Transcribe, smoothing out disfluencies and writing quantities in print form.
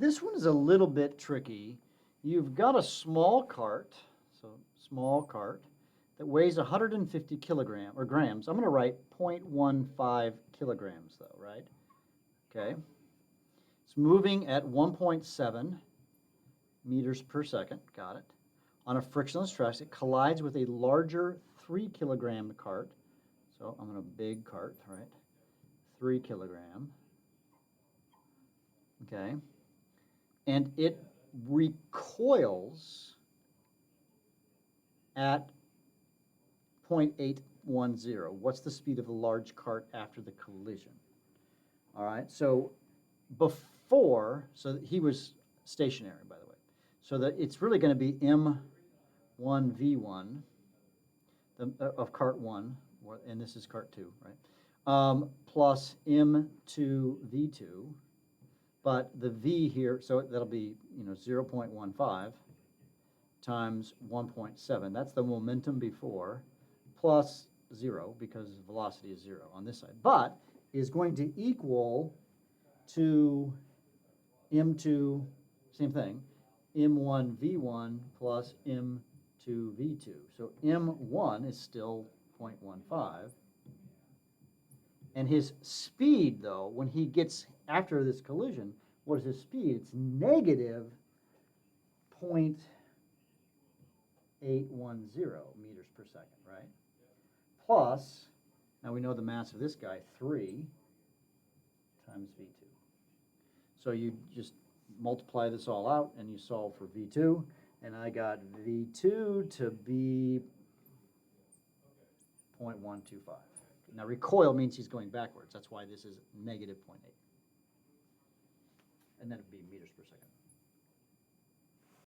This one is a little bit tricky. You've got a small cart, so small cart, that weighs 150 kilogram or grams. I'm going to write 0.15 kilograms though, right? Okay. It's moving at 1.7 meters per second. Got it. On a frictionless track, it collides with a larger 3 kilogram cart. So I'm going to big cart, right? 3 kilogram. Okay. And it recoils at 0.810. What's the speed of the large cart after the collision? All right, so before, so he was stationary, by the way. So that it's really going to be M1V1 of cart 1, and this is cart 2, right? Plus M2V2, but the V here, so that'll be 0.15 times 1.7. That's the momentum before, plus 0, because velocity is 0 on this side. But is going to equal to M2, same thing, M1V1 plus M2V2. So M1 is still 0.15. And his speed, though, when he gets after this collision, what is his speed? It's negative 0.810 meters per second, right? Plus, now we know the mass of this guy, 3 times V2. So you just multiply this all out and you solve for V2, and I got V2 to be 0.125. Now recoil means he's going backwards. That's why this is negative 0.8. And then it'd be meters per second.